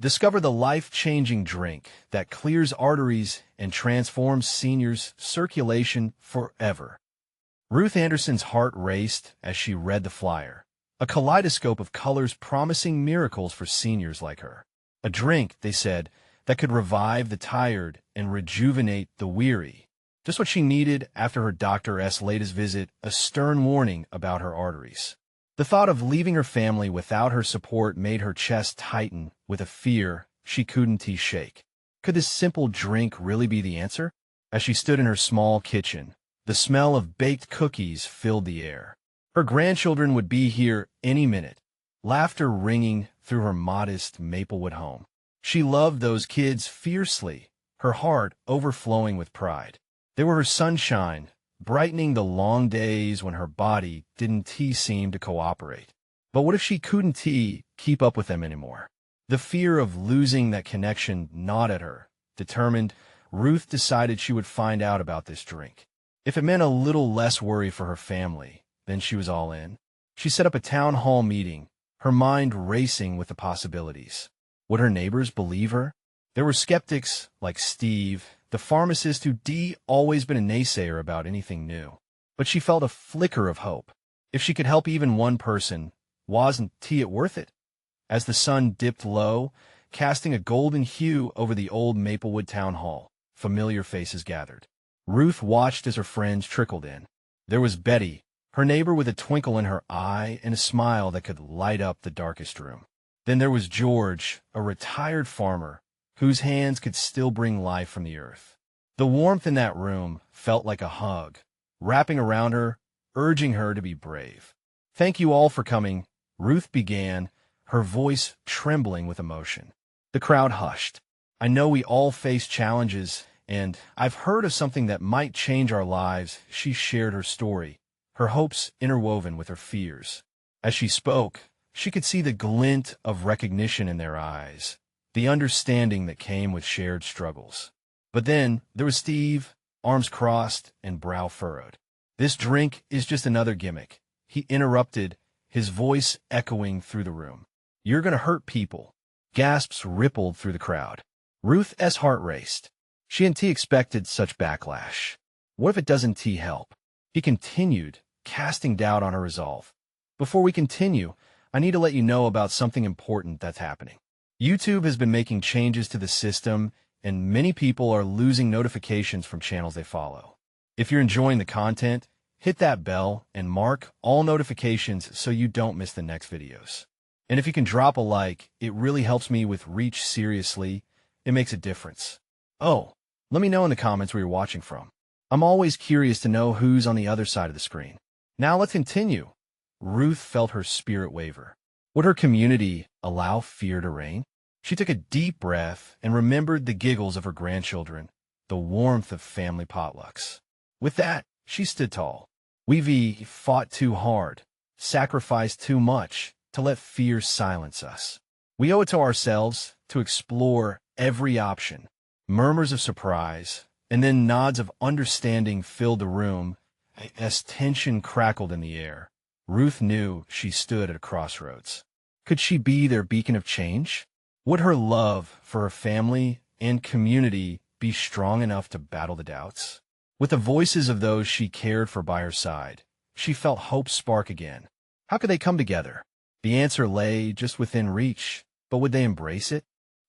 Discover the life-changing drink that clears arteries and transforms seniors' circulation forever. Ruth Anderson's heart raced as she read the flyer, a kaleidoscope of colors promising miracles for seniors like her. A drink, they said, that could revive the tired and rejuvenate the weary. Just what she needed after her doctor's latest visit, a stern warning about her arteries. The thought of leaving her family without her support made her chest tighten with a fear she couldn't shake. Could this simple drink really be the answer? As she stood in her small kitchen, the smell of baked cookies filled the air. Her grandchildren would be here any minute, laughter ringing through her modest Maplewood home. She loved those kids fiercely, her heart overflowing with pride. They were her sunshine, brightening the long days when her body didn't seem to cooperate. But what if she couldn't keep up with them anymore? The fear of losing that connection gnawed at her. Determined, Ruth decided she would find out about this drink. If it meant a little less worry for her family, then she was all in. She set up a town hall meeting, her mind racing with the possibilities. Would her neighbors believe her? There were skeptics like Steve, the pharmacist who'd always been a naysayer about anything new. But she felt a flicker of hope. If she could help even one person, wasn't it worth it? As the sun dipped low, casting a golden hue over the old Maplewood town hall, familiar faces gathered. Ruth watched as her friends trickled in. There was Betty, her neighbor with a twinkle in her eye and a smile that could light up the darkest room. Then there was George, a retired farmer, whose hands could still bring life from the earth. The warmth in that room felt like a hug, wrapping around her, urging her to be brave. "Thank you all for coming," Ruth began, her voice trembling with emotion. The crowd hushed. "I know we all face challenges, and I've heard of something that might change our lives." She shared her story, her hopes interwoven with her fears. As she spoke, she could see the glint of recognition in their eyes, the understanding that came with shared struggles. But then there was Steve, arms crossed and brow furrowed. "This drink is just another gimmick," he interrupted, his voice echoing through the room. "You're going to hurt people." Gasps rippled through the crowd. Ruth's heart raced. She hadn't expected such backlash. What if it doesn't help? He continued, casting doubt on her resolve. "Before we continue, I need to let you know about something important that's happening. YouTube has been making changes to the system, and many people are losing notifications from channels they follow. If you're enjoying the content, hit that bell and mark all notifications so you don't miss the next videos. And if you can drop a like, it really helps me with reach. Seriously, it makes a difference. Oh, let me know in the comments where you're watching from. I'm always curious to know who's on the other side of the screen. Now let's continue." Ruth felt her spirit waver. Would her community allow fear to reign? She took a deep breath and remembered the giggles of her grandchildren, the warmth of family potlucks. With that, she stood tall. "We've fought too hard, sacrificed too much to let fear silence us. We owe it to ourselves to explore every option." Murmurs of surprise and then nods of understanding filled the room as tension crackled in the air. Ruth knew she stood at a crossroads. Could she be their beacon of change? Would her love for her family and community be strong enough to battle the doubts? With the voices of those she cared for by her side, she felt hope spark again. How could they come together? The answer lay just within reach, but would they embrace it?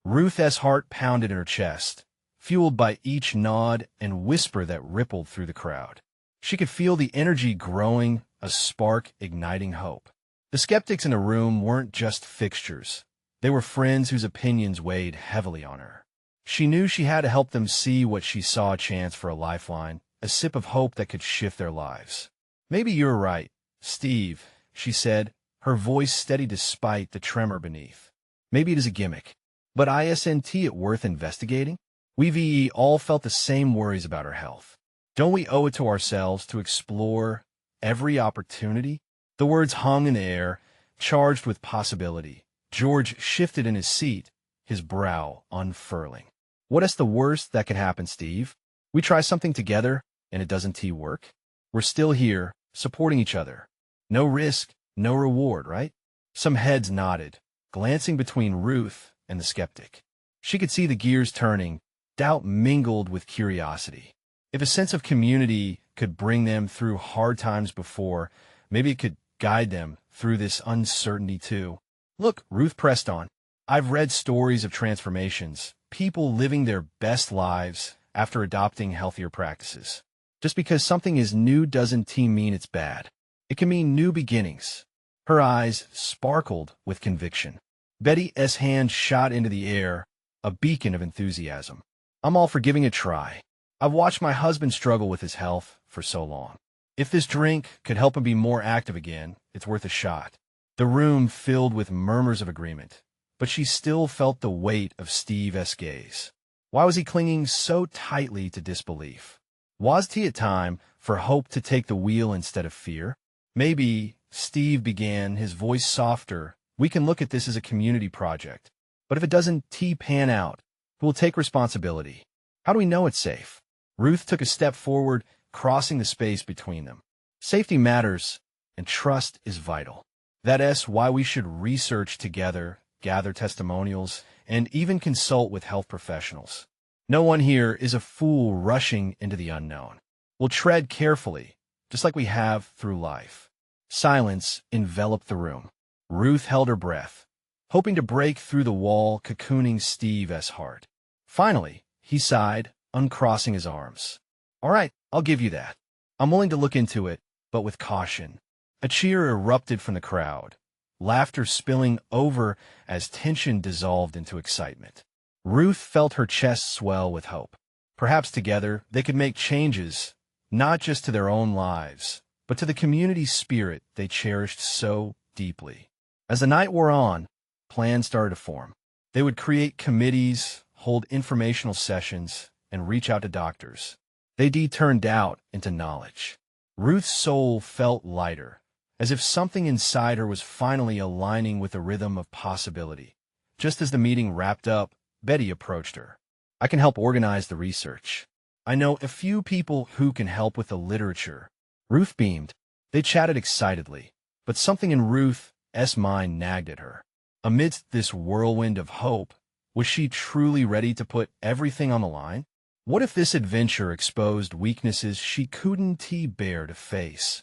Ruth's heart pounded in her chest, fueled by each nod and whisper that rippled through the crowd. She could feel the energy growing, a spark igniting hope. The skeptics in the room weren't just fixtures. They were friends whose opinions weighed heavily on her. She knew she had to help them see what she saw: a chance for a lifeline, a sip of hope that could shift their lives. "Maybe you're right, Steve," she said, her voice steady despite the tremor beneath. "Maybe it is a gimmick. But isn't it worth investigating? We've all felt the same worries about our health. Don't we owe it to ourselves to explore every opportunity?" The words hung in the air, charged with possibility. George shifted in his seat, his brow unfurling. "What is the worst that could happen, Steve? We try something together, and it doesn't work? We're still here, supporting each other. No risk, no reward, right?" Some heads nodded, glancing between Ruth and the skeptic. She could see the gears turning, doubt mingled with curiosity. If a sense of community could bring them through hard times before, maybe it could guide them through this uncertainty too. Look, Ruth pressed on. I've read stories of transformations, people living their best lives after adopting healthier practices. Just because something is new doesn't mean it's bad. It can mean new beginnings. Her eyes sparkled with conviction. Betty's hand shot into the air, a beacon of enthusiasm. I'm all for giving it a try. I've watched my husband struggle with his health for so long. If this drink could help him be more active again, it's worth a shot. The room filled with murmurs of agreement, but she still felt the weight of Steve's gaze. Why was he clinging so tightly to disbelief? Was it time for hope to take the wheel instead of fear? Maybe, Steve began, his voice softer, we can look at this as a community project. But if it doesn't pan out, who will take responsibility? How do we know it's safe? Ruth took a step forward, crossing the space between them. Safety matters, and trust is vital. That's why we should research together, gather testimonials, and even consult with health professionals. No one here is a fool rushing into the unknown. We'll tread carefully, just like we have through life. Silence enveloped the room. Ruth held her breath, hoping to break through the wall cocooning Steve's heart. Finally, he sighed, uncrossing his arms. All right, I'll give you that. I'm willing to look into it, but with caution. A cheer erupted from the crowd, laughter spilling over as tension dissolved into excitement. Ruth felt her chest swell with hope. Perhaps together they could make changes, not just to their own lives, but to the community spirit they cherished so deeply. As the night wore on, plans started to form. They would create committees, hold informational sessions, and reach out to doctors. They'd turn doubt into knowledge. Ruth's soul felt lighter, as if something inside her was finally aligning with the rhythm of possibility. Just as the meeting wrapped up, Betty approached her. I can help organize the research. I know a few people who can help with the literature. Ruth beamed. They chatted excitedly, but something in Ruth's mind nagged at her. Amidst this whirlwind of hope, was she truly ready to put everything on the line? What if this adventure exposed weaknesses she couldn't bear to face?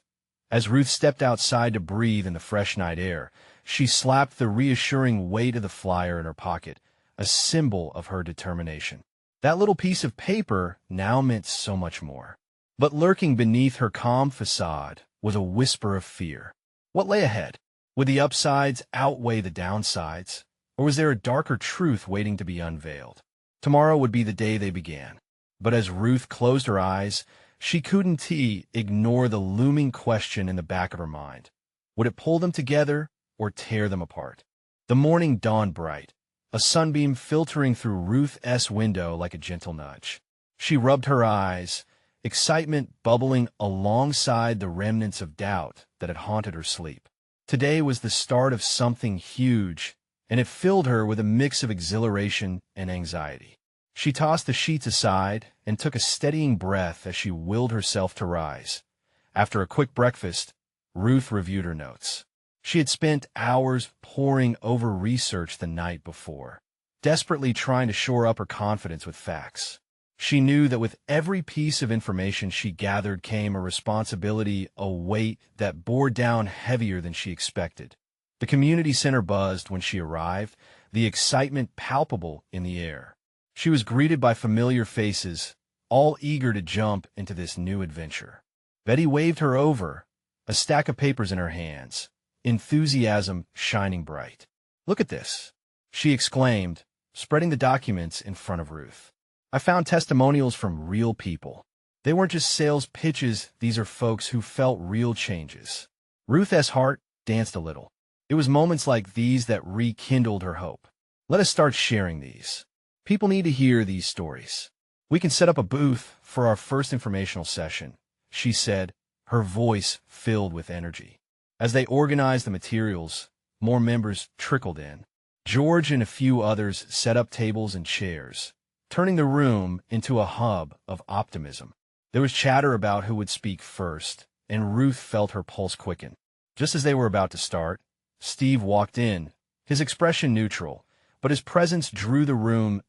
As Ruth stepped outside to breathe in the fresh night air, she slapped the reassuring weight of the flyer in her pocket, a symbol of her determination. That little piece of paper now meant so much more. But lurking beneath her calm facade was a whisper of fear. What lay ahead? Would the upsides outweigh the downsides? Or was there a darker truth waiting to be unveiled? Tomorrow would be the day they began. But as Ruth closed her eyes, she couldn't ignore the looming question in the back of her mind. Would it pull them together or tear them apart? The morning dawned bright, a sunbeam filtering through Ruth's window like a gentle nudge. She rubbed her eyes, excitement bubbling alongside the remnants of doubt that had haunted her sleep. Today was the start of something huge, and it filled her with a mix of exhilaration and anxiety. She tossed the sheets aside and took a steadying breath as she willed herself to rise. After a quick breakfast, Ruth reviewed her notes. She had spent hours poring over research the night before, desperately trying to shore up her confidence with facts. She knew that with every piece of information she gathered came a responsibility, a weight that bore down heavier than she expected. The community center buzzed when she arrived, the excitement palpable in the air. She was greeted by familiar faces, all eager to jump into this new adventure. Betty waved her over, a stack of papers in her hands, enthusiasm shining bright. Look at this, she exclaimed, spreading the documents in front of Ruth. I found testimonials from real people. They weren't just sales pitches, these are folks who felt real changes. Ruth's heart danced a little. It was moments like these that rekindled her hope. Let us start sharing these. People need to hear these stories. We can set up a booth for our first informational session, she said, her voice filled with energy. As they organized the materials, more members trickled in. George and a few others set up tables and chairs, turning the room into a hub of optimism. There was chatter about who would speak first, and Ruth felt her pulse quicken. Just as they were about to start, Steve walked in, his expression neutral, but his presence drew the room's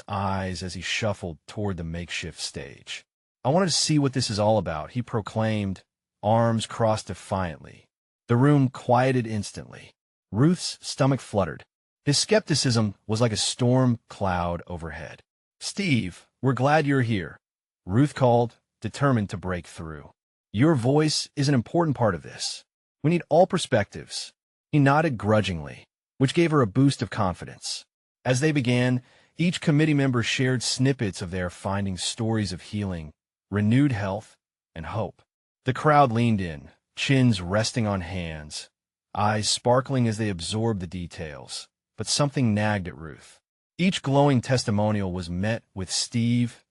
eyes as he shuffled toward the makeshift stage. "I wanted to see what this is all about," he proclaimed, arms crossed defiantly. The room quieted instantly. Ruth's stomach fluttered. His skepticism was like a storm cloud overhead. "Steve, we're glad you're here," Ruth called, determined to break through. "Your voice is an important part of this. We need all perspectives." He nodded grudgingly, which gave her a boost of confidence. As they began, each committee member shared snippets of their findings, stories of healing, renewed health, and hope. The crowd leaned in, chins resting on hands, eyes sparkling as they absorbed the details. But something nagged at Ruth. Each glowing testimonial was met with Steve's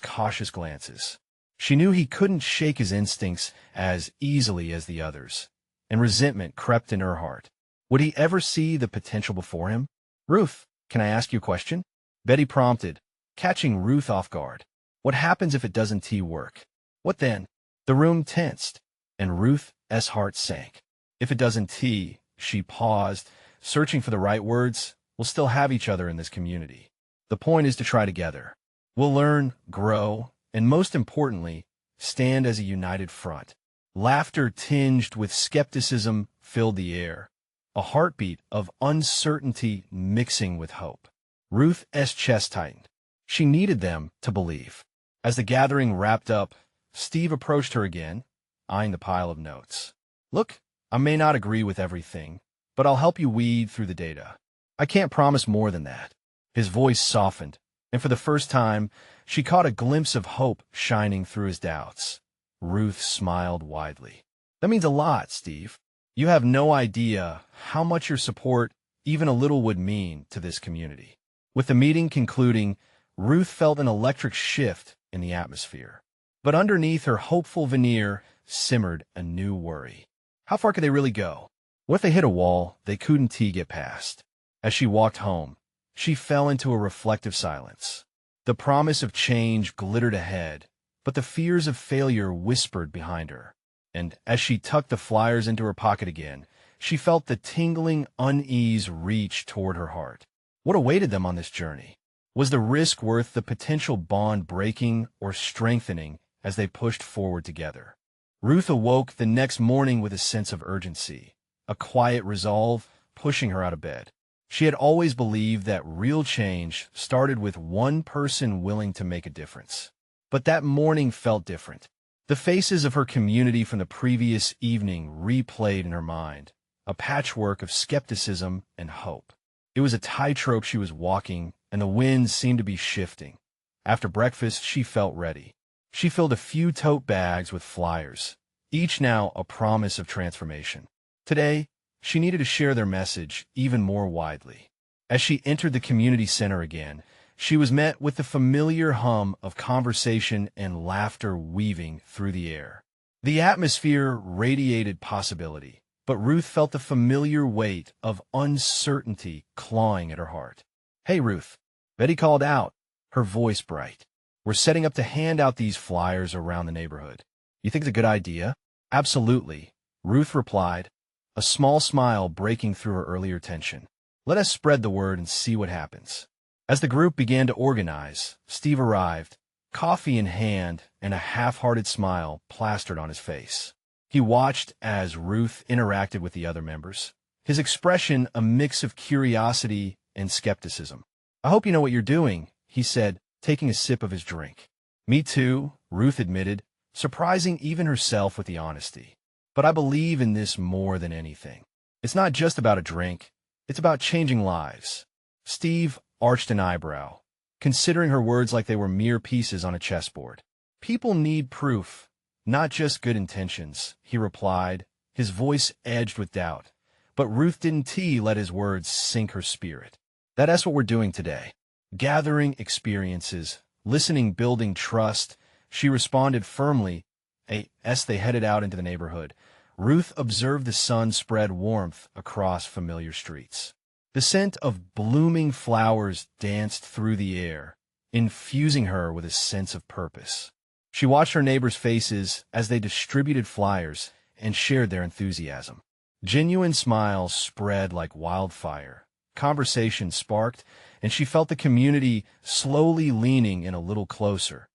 cautious glances. She knew he couldn't shake his instincts as easily as the others, and resentment crept in her heart. Would he ever see the potential before him? "Ruth, can I ask you a question?" Betty prompted, catching Ruth off guard. "What happens if it doesn't work?" "What then?" The room tensed, and Ruth's heart sank. "If it doesn't," she paused, searching for the right words, "we'll still have each other in this community. The point is to try together. We'll learn, grow, and most importantly, stand as a united front." Laughter tinged with skepticism filled the air, a heartbeat of uncertainty mixing with hope. Ruth's chest tightened. She needed them to believe. As the gathering wrapped up, Steve approached her again, eyeing the pile of notes. "Look, I may not agree with everything, but I'll help you weed through the data. I can't promise more than that." His voice softened, and for the first time, she caught a glimpse of hope shining through his doubts. Ruth smiled widely. "That means a lot, Steve. You have no idea how much your support, even a little, would mean to this community." With the meeting concluding, Ruth felt an electric shift in the atmosphere. But underneath her hopeful veneer simmered a new worry. How far could they really go? What if they hit a wall they couldn't get past? As she walked home, she fell into a reflective silence. The promise of change glittered ahead, but the fears of failure whispered behind her. And as she tucked the flyers into her pocket again, she felt the tingling unease reach toward her heart. What awaited them on this journey? Was the risk worth the potential bond breaking or strengthening as they pushed forward together? Ruth awoke the next morning with a sense of urgency, a quiet resolve pushing her out of bed. She had always believed that real change started with one person willing to make a difference. But that morning felt different. The faces of her community from the previous evening replayed in her mind, a patchwork of skepticism and hope. It was a tightrope she was walking, and the winds seemed to be shifting. After breakfast, she felt ready. She filled a few tote bags with flyers, each now a promise of transformation. Today, she needed to share their message even more widely. As she entered the community center again, she was met with the familiar hum of conversation and laughter weaving through the air. The atmosphere radiated possibility, but Ruth felt the familiar weight of uncertainty clawing at her heart. "Hey, Ruth," Betty called out, her voice bright. "We're setting up to hand out these flyers around the neighborhood. You think it's a good idea?" "Absolutely," Ruth replied, a small smile breaking through her earlier tension. "Let us spread the word and see what happens." As the group began to organize, Steve arrived, coffee in hand and a half-hearted smile plastered on his face. He watched as Ruth interacted with the other members, his expression a mix of curiosity and skepticism. "I hope you know what you're doing," he said, taking a sip of his drink. "Me too," Ruth admitted, surprising even herself with the honesty. "But I believe in this more than anything. It's not just about a drink, it's about changing lives." Steve arched an eyebrow, considering her words like they were mere pieces on a chessboard. "People need proof, not just good intentions," he replied, his voice edged with doubt. But Ruth didn't let his words sink her spirit. "That's what we're doing today. Gathering experiences, listening, building trust," she responded firmly. As they headed out into the neighborhood, Ruth observed the sun spread warmth across familiar streets. The scent of blooming flowers danced through the air, infusing her with a sense of purpose. She watched her neighbors' faces as they distributed flyers and shared their enthusiasm. Genuine smiles spread like wildfire, Conversation sparked, and she felt the community slowly leaning in a little closer.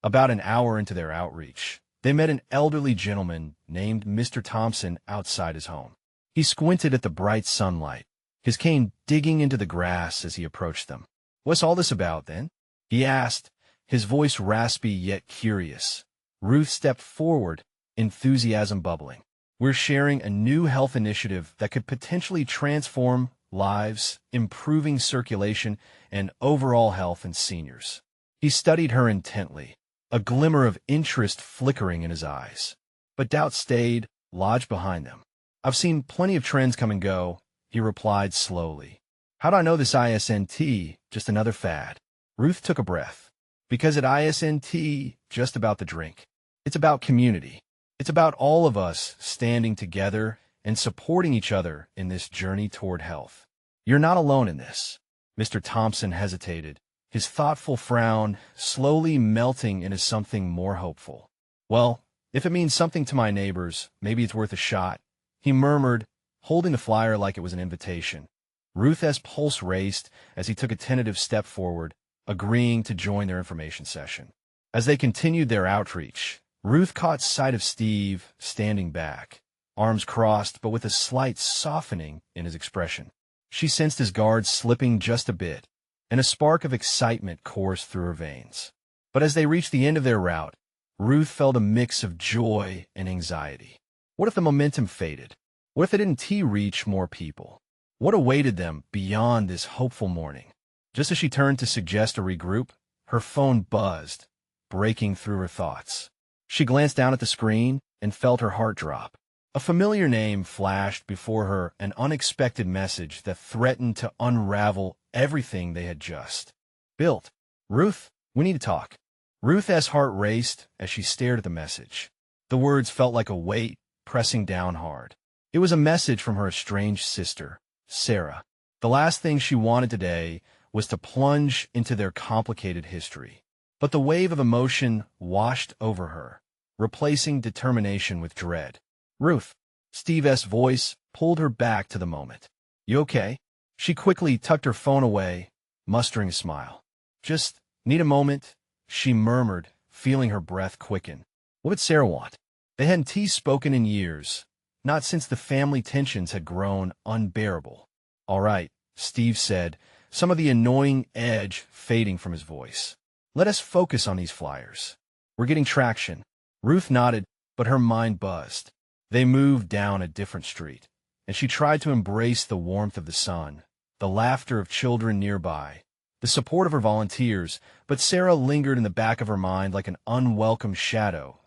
About an hour into their outreach, they met an elderly gentleman named Mr. Thompson outside his home. He squinted at the bright sunlight, his cane digging into the grass as he approached them. "What's all this about, then?" he asked, his voice raspy yet curious. Ruth stepped forward, enthusiasm bubbling. "We're sharing a new health initiative that could potentially transform lives, improving circulation and overall health in seniors." He studied her intently, a glimmer of interest flickering in his eyes. But doubt stayed, lodged behind them. "I've seen plenty of trends come and go," he replied slowly. "How'd I know this ISNT, just another fad?" Ruth took a breath. "Because at ISNT, just about the drink. It's about community. It's about all of us standing together and supporting each other in this journey toward health. You're not alone in this." Mr. Thompson hesitated, his thoughtful frown slowly melting into something more hopeful. "Well, if it means something to my neighbors, maybe it's worth a shot," he murmured, holding the flyer like it was an invitation. Ruth's pulse raced as he took a tentative step forward, agreeing to join their information session. As they continued their outreach, Ruth caught sight of Steve standing back, arms crossed but with a slight softening in his expression. She sensed his guard slipping just a bit, and a spark of excitement coursed through her veins. But as they reached the end of their route, Ruth felt a mix of joy and anxiety. What if the momentum faded? What if they didn't reach more people? What awaited them beyond this hopeful morning? Just as she turned to suggest a regroup, her phone buzzed, breaking through her thoughts. She glanced down at the screen and felt her heart drop. A familiar name flashed before her, an unexpected message that threatened to unravel everything they had just built. "Ruth, we need to talk." Ruth's heart raced as she stared at the message. The words felt like a weight pressing down hard. It was a message from her estranged sister, Sarah. The last thing she wanted today was to plunge into their complicated history. But the wave of emotion washed over her, replacing determination with dread. "Ruth," Steve's voice pulled her back to the moment. "You okay?" She quickly tucked her phone away, mustering a smile. "Just need a moment," she murmured, feeling her breath quicken. What did Sarah want? They hadn't spoken in years, not since the family tensions had grown unbearable. "All right," Steve said, some of the annoying edge fading from his voice. "Let us focus on these flyers. We're getting traction." Ruth nodded, but her mind buzzed. They moved down a different street, and she tried to embrace the warmth of the sun, the laughter of children nearby, the support of her volunteers, but Sarah lingered in the back of her mind like an unwelcome shadow.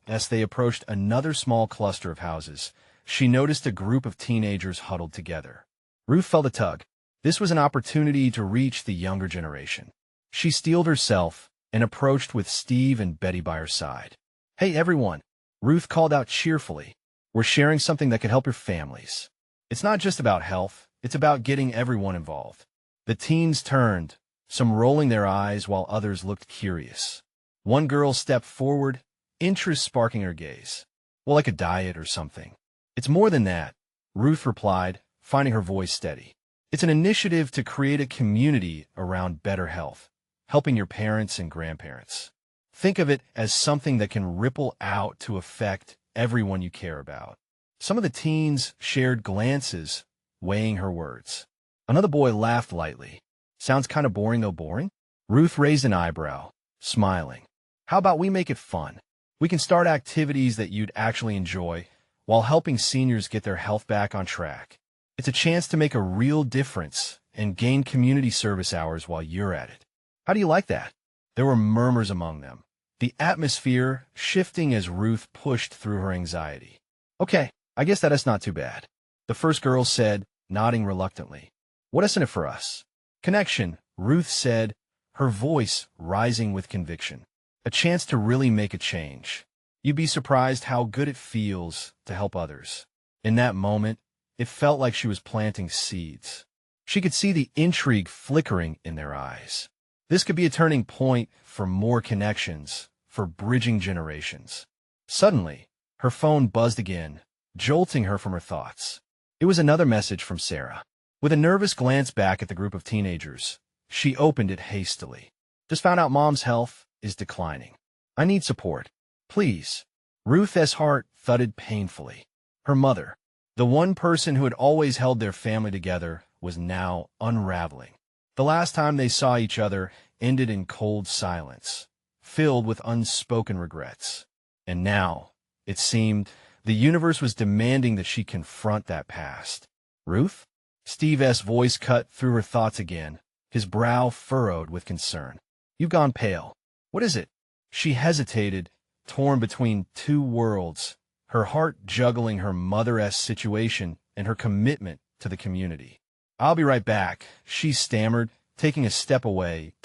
As they approached another small cluster of houses, she noticed a group of teenagers huddled together. Ruth felt a tug. This was an opportunity to reach the younger generation. She steeled herself and approached with Steve and Betty by her side. "Hey, everyone," Ruth called out cheerfully. "We're sharing something that could help your families. It's not just about health, it's about getting everyone involved." The teens turned, some rolling their eyes while others looked curious. One girl stepped forward, interest sparking her gaze. "Well, like a diet or something." "It's more than that," Ruth replied, finding her voice steady. "It's an initiative to create a community around better health, helping your parents and grandparents. Think of it as something that can ripple out to affect everyone you care about." Some of the teens shared glances, weighing her words. Another boy laughed lightly. "Sounds kind of boring, though boring?" Ruth raised an eyebrow, smiling. "How about we make it fun? We can start activities that you'd actually enjoy while helping seniors get their health back on track. It's a chance to make a real difference and gain community service hours while you're at it. How do you like that?" There were murmurs among them, the atmosphere shifting as Ruth pushed through her anxiety. "Okay, I guess that's not too bad," the first girl said, nodding reluctantly. "What isn't it for us?" "Connection," Ruth said, her voice rising with conviction. "A chance to really make a change. You'd be surprised how good it feels to help others." In that moment, it felt like she was planting seeds. She could see the intrigue flickering in their eyes. This could be a turning point for more connections, for bridging generations. Suddenly, her phone buzzed again, jolting her from her thoughts. It was another message from Sarah. With a nervous glance back at the group of teenagers, she opened it hastily. Just found out Mom's health is declining. I need support. Please. Ruth's heart thudded painfully. Her mother, the one person who had always held their family together, was now unraveling. The last time they saw each other ended in cold silence, filled with unspoken regrets. And now, it seemed, the universe was demanding that she confront that past. Ruth? Steve's voice cut through her thoughts again, his brow furrowed with concern. You've gone pale. What is it? She hesitated, torn between two worlds, her heart juggling her mother's situation and her commitment to the community. I'll be right back, she stammered, taking a step away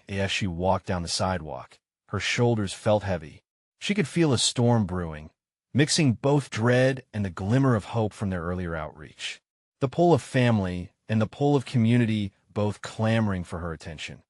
as she walked down the sidewalk. Her shoulders felt heavy. She could feel a storm brewing, mixing both dread and the glimmer of hope from their earlier outreach. The pull of family and the pull of community both clamoring for her attention.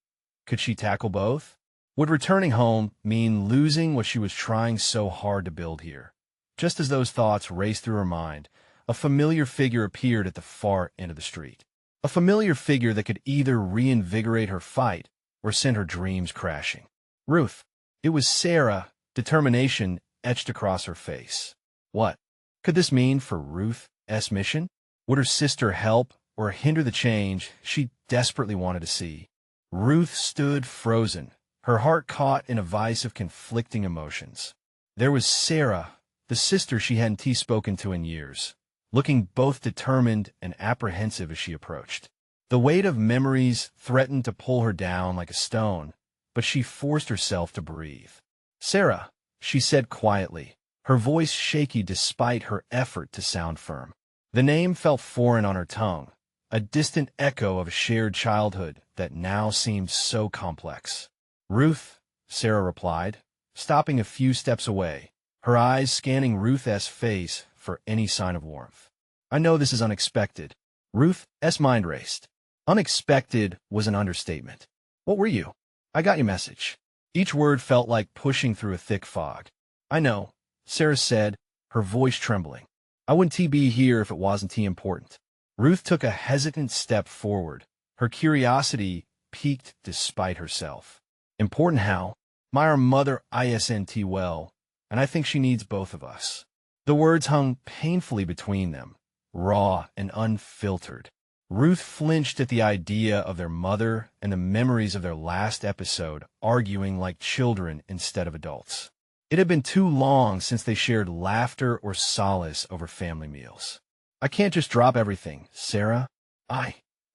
Could she tackle both? Would returning home mean losing what she was trying so hard to build here? Just as those thoughts raced through her mind, a familiar figure appeared at the far end of the street. A familiar figure that could either reinvigorate her fight or send her dreams crashing. Ruth. It was Sarah, determination etched across her face. What could this mean for Ruth's mission? Would her sister help or hinder the change she desperately wanted to see? Ruth stood frozen, her heart caught in a vice of conflicting emotions. There was Sarah, the sister she hadn't spoken to in years, looking both determined and apprehensive as she approached. The weight of memories threatened to pull her down like a stone, but she forced herself to breathe. Sarah, she said quietly, her voice shaky despite her effort to sound firm. The name felt foreign on her tongue, a distant echo of a shared childhood that now seemed so complex. Ruth, Sarah replied, stopping a few steps away, her eyes scanning Ruth's face for any sign of warmth. I know this is unexpected. Ruth's mind raced. Unexpected was an understatement. What were you? I got your message. Each word felt like pushing through a thick fog. I know, Sarah said, her voice trembling. I wouldn't be here if it wasn't important. Ruth took a hesitant step forward, her curiosity piqued despite herself. Important how? My mother isn't well, and I think she needs both of us. The words hung painfully between them, raw and unfiltered. Ruth flinched at the idea of their mother and the memories of their last episode arguing like children instead of adults. It had been too long since they shared laughter or solace over family meals. I can't just drop everything, Sarah.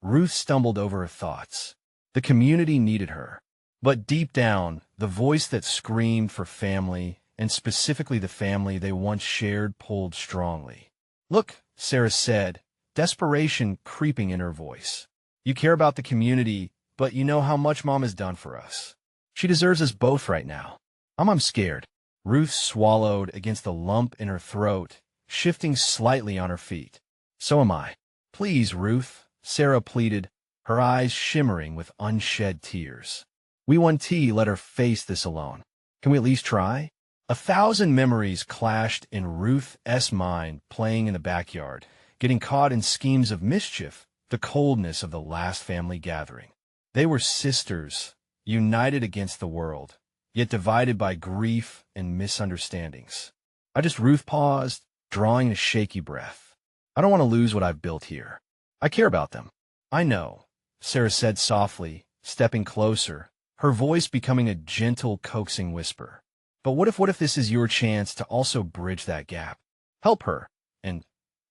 Ruth stumbled over her thoughts. The community needed her. But deep down, the voice that screamed for family, and specifically the family they once shared, pulled strongly. Look, Sarah said, desperation creeping in her voice. You care about the community, but you know how much Mom has done for us. She deserves us both right now. I'm scared. Ruth swallowed against the lump in her throat, shifting slightly on her feet. So am I. Please, Ruth, Sarah pleaded, her eyes shimmering with unshed tears. We want let her face this alone. Can we at least try? 1,000 memories clashed in Ruth's mind, playing in the backyard, getting caught in schemes of mischief, the coldness of the last family gathering. They were sisters, united against the world, yet divided by grief and misunderstandings. Ruth paused, drawing a shaky breath. I don't want to lose what I've built here. I care about them. I know, Sarah said softly, stepping closer, her voice becoming a gentle, coaxing whisper. But what if this is your chance to also bridge that gap? Help her, and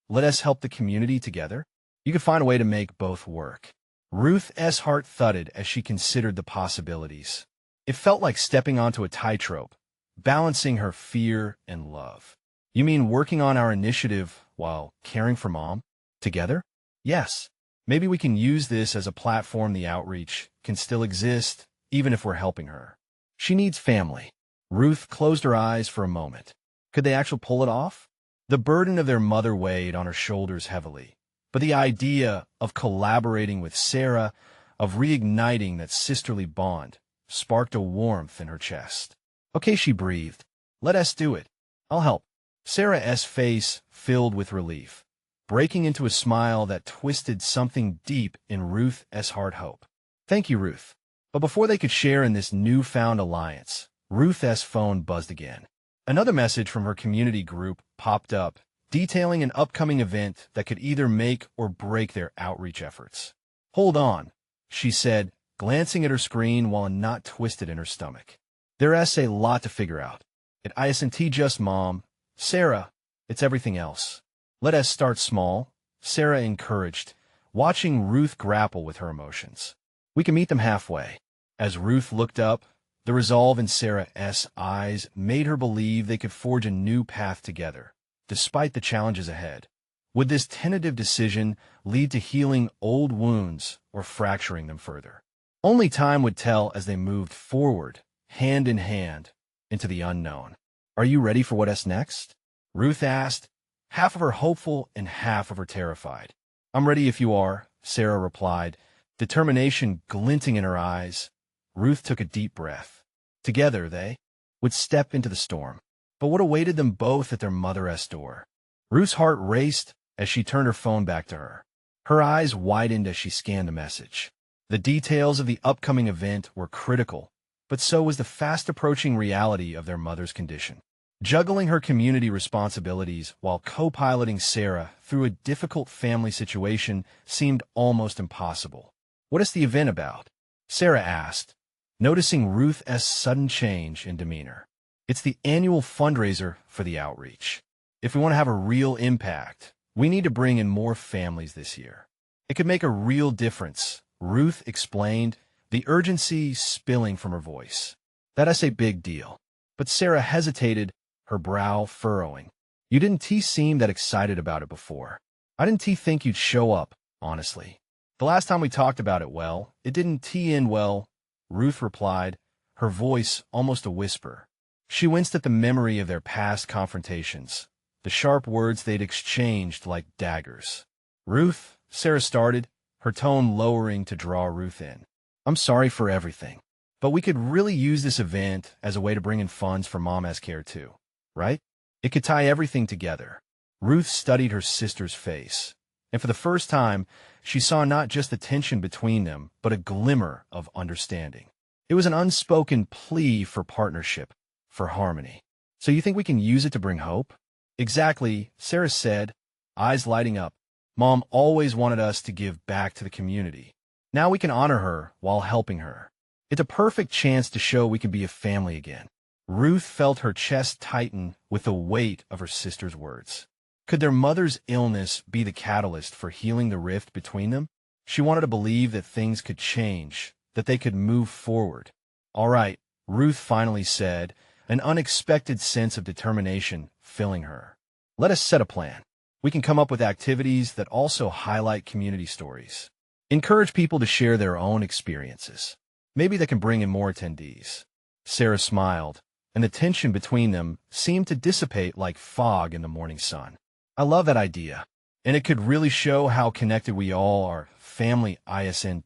let us help the community together? You could find a way to make both work. Ruth's heart thudded as she considered the possibilities. It felt like stepping onto a tightrope, balancing her fear and love. You mean working on our initiative while caring for Mom? Together? Yes. Maybe we can use this as a platform the outreach can still exist, even if we're helping her. She needs family. Ruth closed her eyes for a moment. Could they actually pull it off? The burden of their mother weighed on her shoulders heavily, but the idea of collaborating with Sarah, of reigniting that sisterly bond, sparked a warmth in her chest. Okay, she breathed. Let us do it. I'll help. Sarah's face filled with relief. breaking into a smile that twisted something deep in Ruth's heart hope. Thank you, Ruth. But before they could share in this newfound alliance, Ruth's phone buzzed again. Another message from her community group popped up, detailing an upcoming event that could either make or break their outreach efforts. Hold on, she said, glancing at her screen while a knot twisted in her stomach. There's a lot to figure out. It isn't just Mom, Sarah, it's everything else. Let us start small, Sarah encouraged, watching Ruth grapple with her emotions. We can meet them halfway. As Ruth looked up, the resolve in Sarah's eyes made her believe they could forge a new path together, despite the challenges ahead. Would this tentative decision lead to healing old wounds or fracturing them further? Only time would tell as they moved forward, hand in hand, into the unknown. Are you ready for what's next? Ruth asked, half of her hopeful and half of her terrified. I'm ready if you are, Sarah replied, determination glinting in her eyes. Ruth took a deep breath. Together, they would step into the storm. But what awaited them both at their mother's door? Ruth's heart raced as she turned her phone back to her. Her eyes widened as she scanned the message. The details of the upcoming event were critical, but so was the fast-approaching reality of their mother's condition. Juggling her community responsibilities while co-piloting Sarah through a difficult family situation seemed almost impossible. What is the event about? Sarah asked, noticing Ruth's sudden change in demeanor. It's the annual fundraiser for the outreach. If we want to have a real impact, we need to bring in more families this year. It could make a real difference, Ruth explained, the urgency spilling from her voice. That's a big deal. But Sarah hesitated, her brow furrowing. You didn't seem that excited about it before. I didn't think you'd show up, honestly. The last time we talked about it, well, it didn't end well, Ruth replied, her voice almost a whisper. She winced at the memory of their past confrontations, the sharp words they'd exchanged like daggers. Ruth, Sarah started, her tone lowering to draw Ruth in. I'm sorry for everything, but we could really use this event as a way to bring in funds for Mom's care too, right? It could tie everything together. Ruth studied her sister's face, and for the first time, she saw not just the tension between them, but a glimmer of understanding. It was an unspoken plea for partnership, for harmony. So you think we can use it to bring hope? Exactly, Sarah said, eyes lighting up. Mom always wanted us to give back to the community. Now we can honor her while helping her. It's a perfect chance to show we can be a family again. Ruth felt her chest tighten with the weight of her sister's words. Could their mother's illness be the catalyst for healing the rift between them? She wanted to believe that things could change, that they could move forward. All right, Ruth finally said, an unexpected sense of determination filling her. Let us set a plan. We can come up with activities that also highlight community stories. Encourage people to share their own experiences. Maybe that can bring in more attendees. Sarah smiled, and the tension between them seemed to dissipate like fog in the morning sun. I love that idea, and it could really show how connected we all are. Family isn't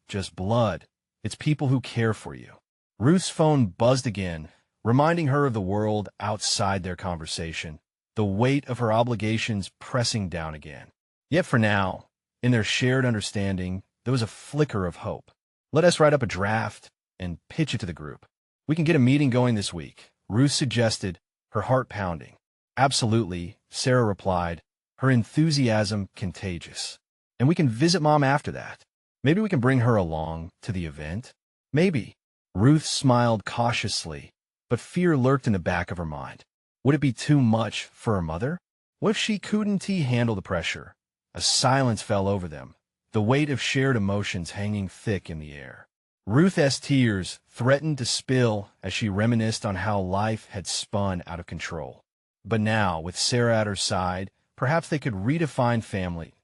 just blood. It's people who care for you. Ruth's phone buzzed again, reminding her of the world outside their conversation, the weight of her obligations pressing down again. Yet for now, in their shared understanding, there was a flicker of hope. Let us write up a draft and pitch it to the group. We can get a meeting going this week, Ruth suggested, her heart pounding. Absolutely, Sarah replied, her enthusiasm contagious. And we can visit Mom after that. Maybe we can bring her along to the event? Maybe. Ruth smiled cautiously, but fear lurked in the back of her mind. Would it be too much for her mother? What if she couldn't handle the pressure? A silence fell over them, the weight of shared emotions hanging thick in the air. Ruth's tears threatened to spill as she reminisced on how life had spun out of control. But now, with Sarah at her side, perhaps they could redefine family.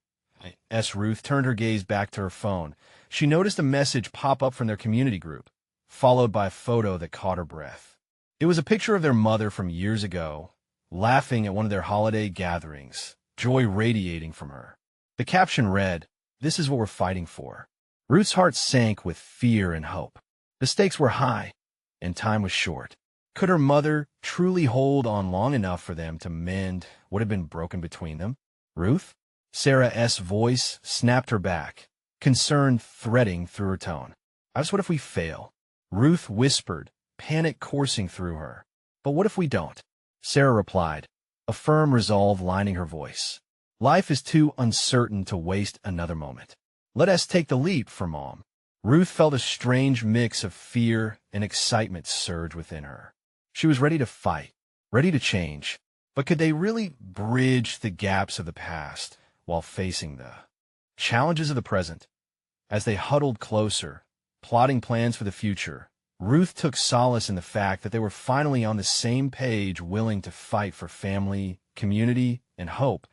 As Ruth turned her gaze back to her phone, she noticed a message pop up from their community group, followed by a photo that caught her breath. It was a picture of their mother from years ago, laughing at one of their holiday gatherings, joy radiating from her. The caption read, "This is what we're fighting for." Ruth's heart sank with fear and hope. The stakes were high, and time was short. Could her mother truly hold on long enough for them to mend what had been broken between them? Ruth? Sarah's voice snapped her back, concern threading through her tone. I just, what if we fail? Ruth whispered, panic coursing through her. But what if we don't? Sarah replied, a firm resolve lining her voice. Life is too uncertain to waste another moment. Let us take the leap for Mom. Ruth felt a strange mix of fear and excitement surge within her. She was ready to fight, ready to change, but could they really bridge the gaps of the past while facing the challenges of the present? As they huddled closer, plotting plans for the future, Ruth took solace in the fact that they were finally on the same page, willing to fight for family, community, and hope.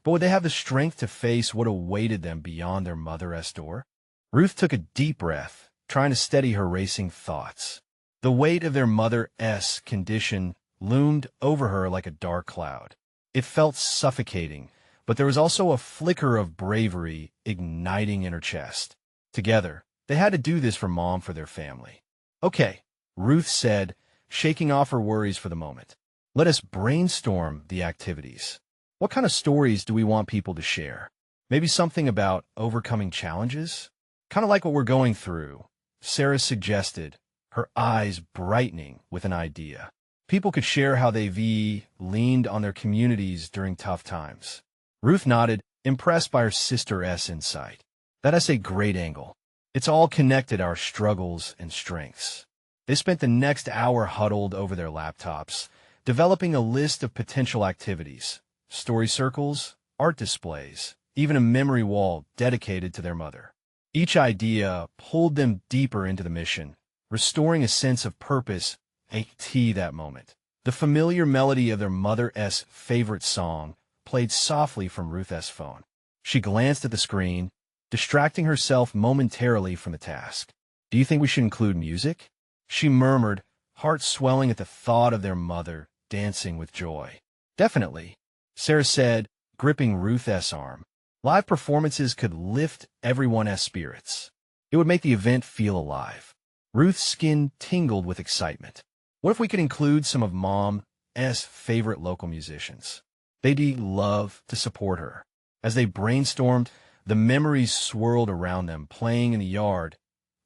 But would they have the strength to face what awaited them beyond their mother's door? Ruth took a deep breath, trying to steady her racing thoughts. The weight of their mother's condition loomed over her like a dark cloud. It felt suffocating, but there was also a flicker of bravery igniting in her chest. Together, they had to do this for Mom, for their family. Okay, Ruth said, shaking off her worries for the moment. Let us brainstorm the activities. What kind of stories do we want people to share? Maybe something about overcoming challenges? Kind of like what we're going through, Sarah suggested, her eyes brightening with an idea. People could share how they've leaned on their communities during tough times. Ruth nodded, impressed by her sister's insight. That's a great angle. It's all connected, our struggles and strengths. They spent the next hour huddled over their laptops, developing a list of potential activities, story circles, art displays, even a memory wall dedicated to their mother. Each idea pulled them deeper into the mission, restoring a sense of purpose at that moment. The familiar melody of their mother's favorite song played softly from Ruth's phone. She glanced at the screen, distracting herself momentarily from the task. Do you think we should include music? She murmured, heart swelling at the thought of their mother dancing with joy. Definitely, Sarah said, gripping Ruth's arm. Live performances could lift everyone's spirits. It would make the event feel alive. Ruth's skin tingled with excitement. What if we could include some of Mom's favorite local musicians? They'd love to support her. As they brainstormed, the memories swirled around them, playing in the yard,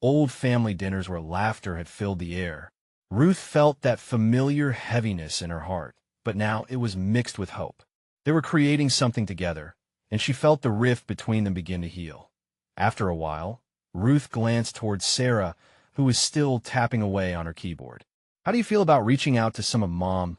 old family dinners where laughter had filled the air. Ruth felt that familiar heaviness in her heart, but now it was mixed with hope. They were creating something together, and she felt the rift between them begin to heal. After a while, Ruth glanced towards Sarah, who was still tapping away on her keyboard. How do you feel about reaching out to some of Mom's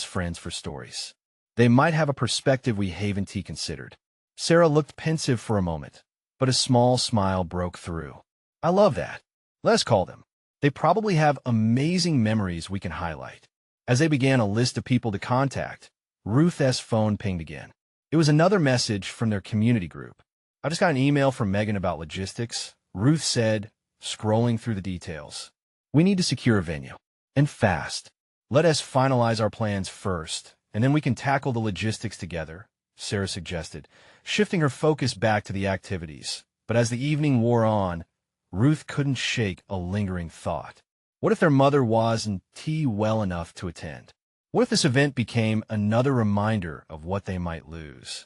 friends for stories? They might have a perspective we haven't considered. Sarah looked pensive for a moment, but a small smile broke through. I love that. Let's call them. They probably have amazing memories we can highlight. As they began a list of people to contact, Ruth's phone pinged again. It was another message from their community group. I just got an email from Megan about logistics, Ruth said, scrolling through the details. We need to secure a venue. And fast. Let us finalize our plans first, and then we can tackle the logistics together, Sarah suggested, shifting her focus back to the activities. But as the evening wore on, Ruth couldn't shake a lingering thought. What if their mother wasn't well enough to attend? What if this event became another reminder of what they might lose?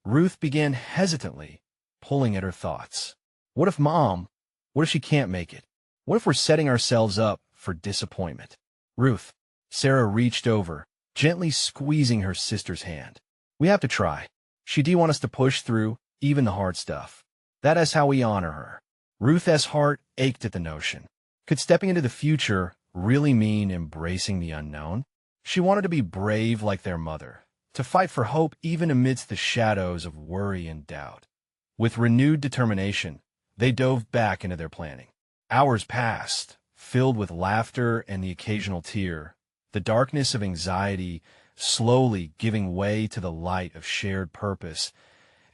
Ruth began hesitantly, pulling at her thoughts. What if what if she can't make it? What if we're setting ourselves up for disappointment? Ruth, Sarah reached over, gently squeezing her sister's hand. We have to try. She'd want us to push through, even the hard stuff. That is how we honor her. Ruth's heart ached at the notion. Could stepping into the future really mean embracing the unknown? She wanted to be brave like their mother, to fight for hope even amidst the shadows of worry and doubt. With renewed determination, they dove back into their planning. Hours passed, filled with laughter and the occasional tear, the darkness of anxiety slowly giving way to the light of shared purpose.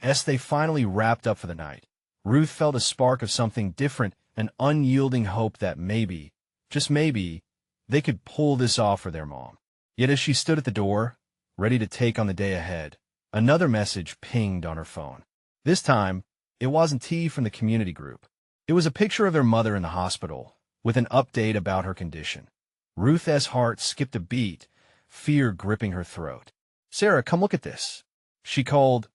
As they finally wrapped up for the night, Ruth felt a spark of something different, an unyielding hope that maybe, just maybe, they could pull this off for their mom. Yet as she stood at the door, ready to take on the day ahead, another message pinged on her phone. This time, it wasn't from the community group. It was a picture of their mother in the hospital, with an update about her condition. Ruth's heart skipped a beat, fear gripping her throat. Sarah, come look at this, she called,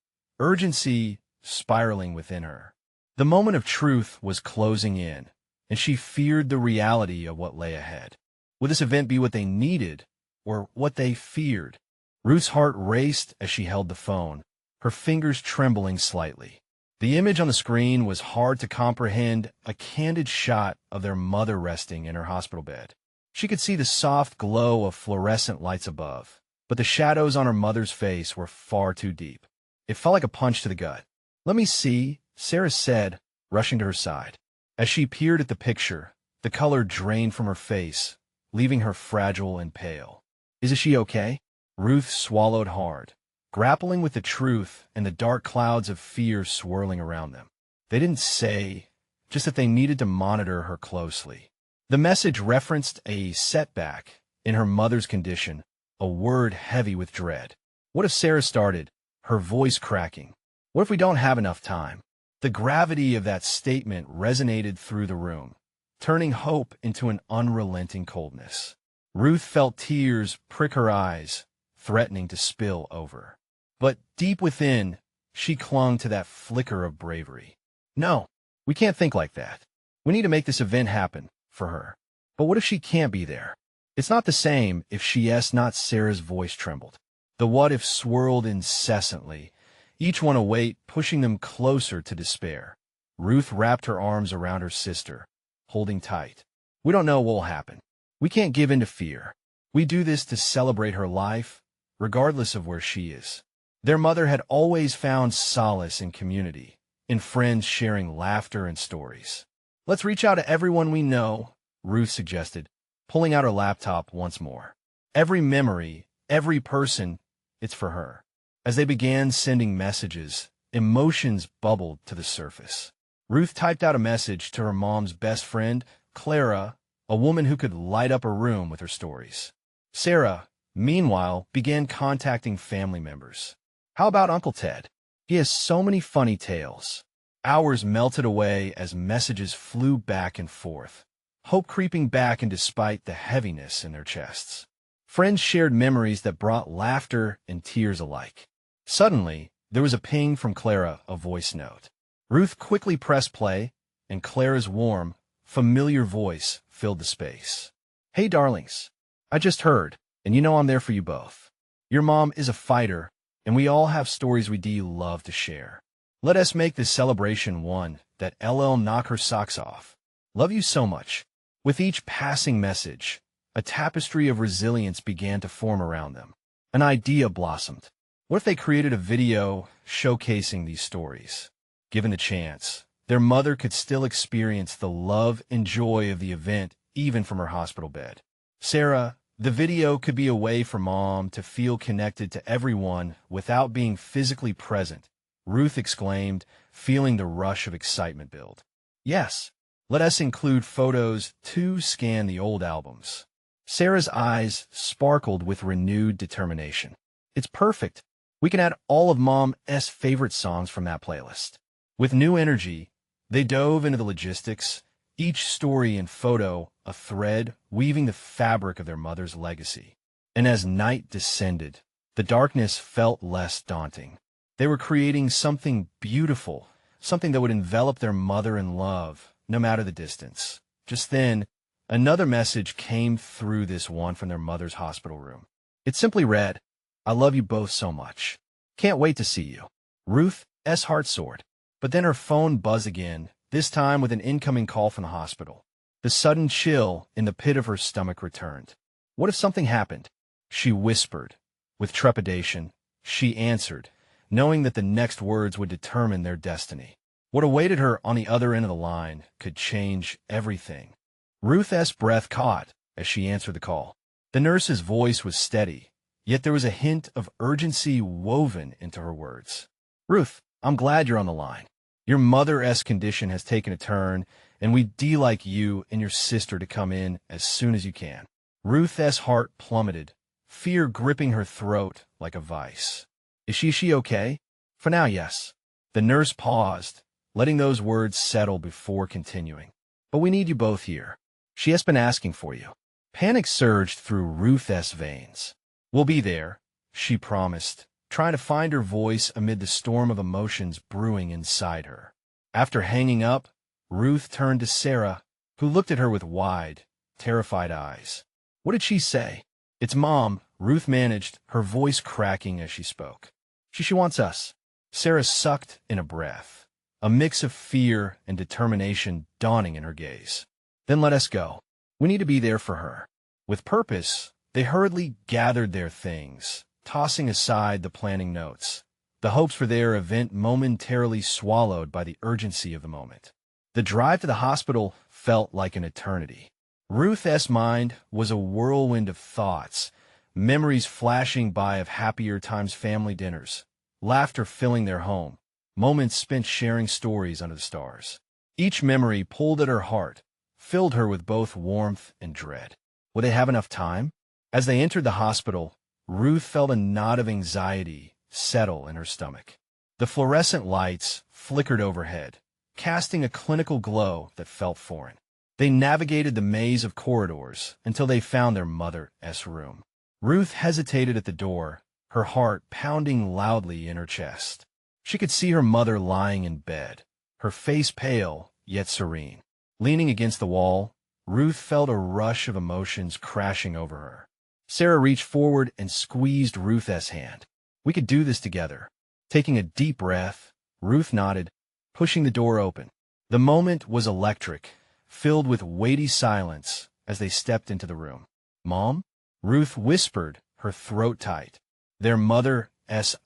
urgency spiraling within her. The moment of truth was closing in, and she feared the reality of what lay ahead. Would this event be what they needed, or what they feared? Ruth's heart raced as she held the phone, her fingers trembling slightly. The image on the screen was hard to comprehend, a candid shot of their mother resting in her hospital bed. She could see the soft glow of fluorescent lights above, but the shadows on her mother's face were far too deep. It felt like a punch to the gut. "Let me see," Sarah said, rushing to her side. As she peered at the picture, the color drained from her face, leaving her fragile and pale. "Is she okay?" Ruth swallowed hard, grappling with the truth and the dark clouds of fear swirling around them. They didn't say, just that they needed to monitor her closely. The message referenced a setback in her mother's condition, a word heavy with dread. What if Sarah started, her voice cracking? What if we don't have enough time? The gravity of that statement resonated through the room, turning hope into an unrelenting coldness. Ruth felt tears prick her eyes, threatening to spill over. But deep within, she clung to that flicker of bravery. "No, we can't think like that. We need to make this event happen for her." "But what if she can't be there?" "It's not the same if she yes," not Sarah's voice trembled. The what-ifs swirled incessantly, each one a weight pushing them closer to despair. Ruth wrapped her arms around her sister, holding tight. "We don't know what will happen. We can't give in to fear. We do this to celebrate her life, regardless of where she is." Their mother had always found solace in community, in friends sharing laughter and stories. "Let's reach out to everyone we know," Ruth suggested, pulling out her laptop once more. Every memory, every person, it's for her. As they began sending messages, emotions bubbled to the surface. Ruth typed out a message to her mom's best friend, Clara, a woman who could light up a room with her stories. Sarah, meanwhile, began contacting family members. "How about Uncle Ted? He has so many funny tales." Hours melted away as messages flew back and forth, hope creeping back in despite the heaviness in their chests. Friends shared memories that brought laughter and tears alike. Suddenly, there was a ping from Clara, a voice note. Ruth quickly pressed play, and Clara's warm, familiar voice filled the space. "Hey, darlings. I just heard, and you know I'm there for you both. Your mom is a fighter, and we all have stories we do love to share. Let us make this celebration one that LL knock her socks off. Love you so much." With each passing message, a tapestry of resilience began to form around them. An idea blossomed. What if they created a video showcasing these stories? Given the chance, their mother could still experience the love and joy of the event even from her hospital bed. "Sarah, the video could be a way for Mom to feel connected to everyone without being physically present," Ruth exclaimed, feeling the rush of excitement build. "Yes, let us include photos to scan the old albums." Sarah's eyes sparkled with renewed determination. "It's perfect. We can add all of Mom's favorite songs from that playlist." With new energy, they dove into the logistics, each story and photo a thread weaving the fabric of their mother's legacy. And as night descended, the darkness felt less daunting. They were creating something beautiful, something that would envelop their mother in love, no matter the distance. Just then, another message came through, this one from their mother's hospital room. It simply read, "I love you both so much. Can't wait to see you." Ruth's heart soared. But then her phone buzzed again, this time with an incoming call from the hospital. The sudden chill in the pit of her stomach returned. What if something happened? She whispered. With trepidation, she answered, knowing that the next words would determine their destiny. What awaited her on the other end of the line could change everything. Ruth's breath caught as she answered the call. The nurse's voice was steady, yet there was a hint of urgency woven into her words. "Ruth, I'm glad you're on the line. Your mother's condition has taken a turn, and we'd like you and your sister to come in as soon as you can." Ruth's heart plummeted, fear gripping her throat like a vice. "Is she okay?" "For now, yes." The nurse paused, letting those words settle before continuing. "But we need you both here. She has been asking for you." Panic surged through Ruth's veins. "We'll be there," she promised, trying to find her voice amid the storm of emotions brewing inside her. After hanging up, Ruth turned to Sarah, who looked at her with wide, terrified eyes. What did she say? It's Mom, Ruth managed, her voice cracking as she spoke. She wants us. Sarah sucked in a breath, a mix of fear and determination dawning in her gaze. Then let us go. We need to be there for her. With purpose, they hurriedly gathered their things, tossing aside the planning notes, the hopes for their event momentarily swallowed by the urgency of the moment. The drive to the hospital felt like an eternity. Ruth's mind was a whirlwind of thoughts, memories flashing by of happier times, family dinners, laughter filling their home, moments spent sharing stories under the stars. Each memory pulled at her heart, filled her with both warmth and dread. Would they have enough time? As they entered the hospital, Ruth felt a knot of anxiety settle in her stomach. The fluorescent lights flickered overhead, casting a clinical glow that felt foreign. They navigated the maze of corridors until they found their mother's room. Ruth hesitated at the door, her heart pounding loudly in her chest. She could see her mother lying in bed, her face pale yet serene. Leaning against the wall, Ruth felt a rush of emotions crashing over her. Sarah reached forward and squeezed Ruth's hand. We could do this together. Taking a deep breath, Ruth nodded, pushing the door open. The moment was electric, filled with weighty silence as they stepped into the room. Mom? Ruth whispered, her throat tight. Their mother's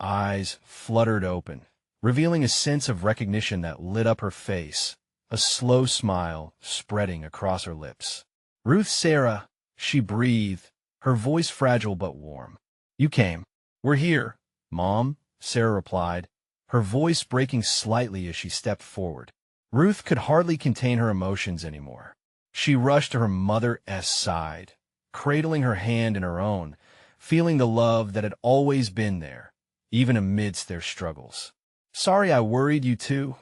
eyes fluttered open, revealing a sense of recognition that lit up her face, a slow smile spreading across her lips. Ruth, Sarah, she breathed, her voice fragile but warm. You came. We're here, Mom, Sarah replied, her voice breaking slightly as she stepped forward. Ruth could hardly contain her emotions anymore. She rushed to her mother's side, cradling her hand in her own, feeling the love that had always been there, even amidst their struggles. Sorry I worried you too,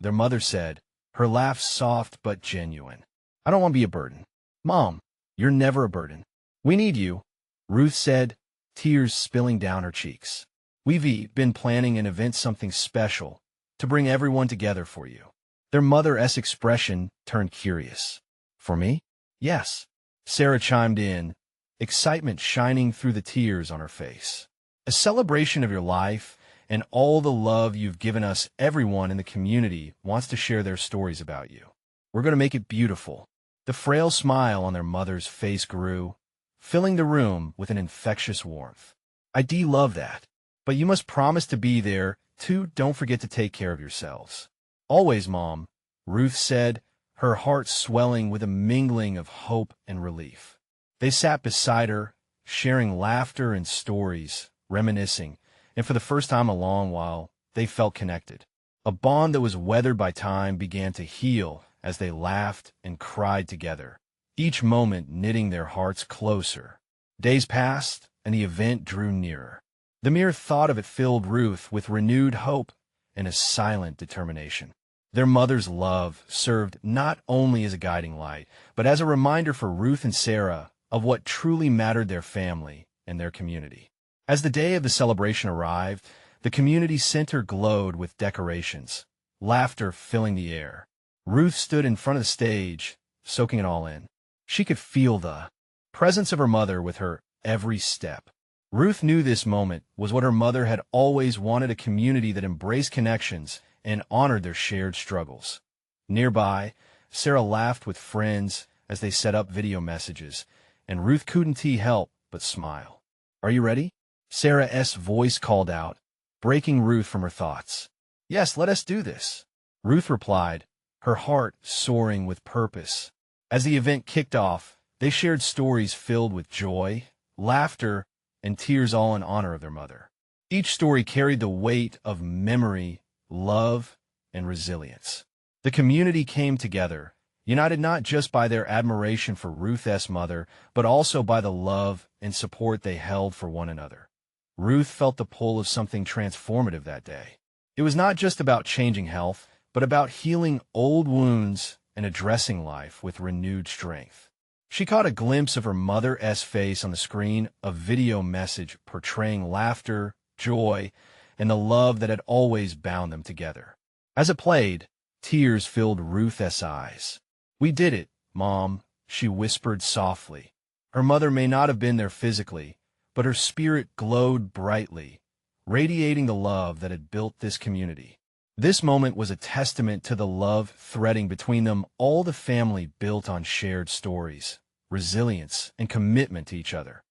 their mother said, her laugh soft but genuine. I don't want to be a burden. Mom, you're never a burden. We need you, Ruth said, tears spilling down her cheeks. We've been planning an event, something special, to bring everyone together for you. Their mother's expression turned curious. For me? Yes, Sarah chimed in, excitement shining through the tears on her face. A celebration of your life and all the love you've given us. Everyone in the community wants to share their stories about you. We're going to make it beautiful. The frail smile on their mother's face grew, filling the room with an infectious warmth. I love that. But you must promise to be there, too. Don't forget to take care of yourselves. Always, Mom, Ruth said, her heart swelling with a mingling of hope and relief. They sat beside her, sharing laughter and stories, reminiscing, and for the first time in a long while, they felt connected. A bond that was weathered by time began to heal as they laughed and cried together, each moment knitting their hearts closer. Days passed, and the event drew nearer. The mere thought of it filled Ruth with renewed hope and a silent determination. Their mother's love served not only as a guiding light, but as a reminder for Ruth and Sarah of what truly mattered: their family and their community. As the day of the celebration arrived, the community center glowed with decorations, laughter filling the air. Ruth stood in front of the stage, soaking it all in. She could feel the presence of her mother with her every step. Ruth knew this moment was what her mother had always wanted: a community that embraced connections and honored their shared struggles. Nearby, Sarah laughed with friends as they set up video messages, and Ruth couldn't help but smile. Are you ready? Sarah's voice called out, breaking Ruth from her thoughts. Yes, let us do this, Ruth replied, her heart soaring with purpose. As the event kicked off, they shared stories filled with joy, laughter, and tears, all in honor of their mother. Each story carried the weight of memory, love, and resilience. The community came together, united not just by their admiration for Ruth's mother, but also by the love and support they held for one another. Ruth felt the pull of something transformative that day. It was not just about changing health, but about healing old wounds and addressing life with renewed strength. She caught a glimpse of her mother's face on the screen, a video message portraying laughter, joy, and the love that had always bound them together. As it played, tears filled Ruth's eyes. "We did it, Mom," she whispered softly. Her mother may not have been there physically, but her spirit glowed brightly, radiating the love that had built this community. This moment was a testament to the love threading between them, all the family built on shared stories, resilience, and commitment to each other.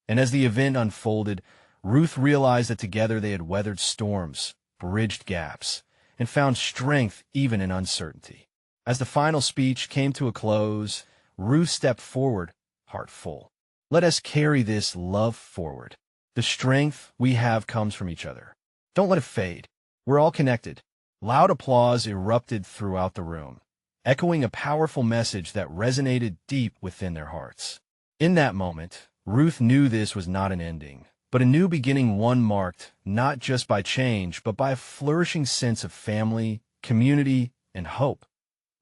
And as the event unfolded, Ruth realized that together they had weathered storms, bridged gaps, and found strength even in uncertainty. As the final speech came to a close, Ruth stepped forward, heart full. "Let us carry this love forward. The strength we have comes from each other. Don't let it fade. We're all connected." Loud applause erupted throughout the room, echoing a powerful message that resonated deep within their hearts. In that moment, Ruth knew this was not an ending, but a new beginning, one marked not just by change, but by a flourishing sense of family, community, and hope.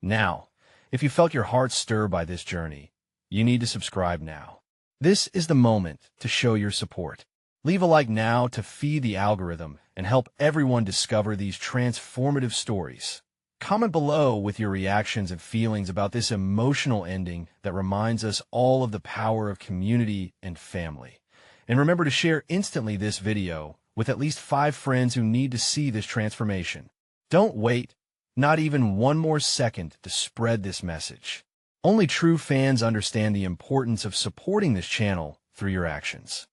Now, if you felt your heart stir by this journey, you need to subscribe now. This is the moment to show your support. Leave a like now to feed the algorithm and help everyone discover these transformative stories. Comment below with your reactions and feelings about this emotional ending that reminds us all of the power of community and family. And remember to share instantly this video with at least 5 friends who need to see this transformation. Don't wait, not even one more second, to spread this message. Only true fans understand the importance of supporting this channel through your actions.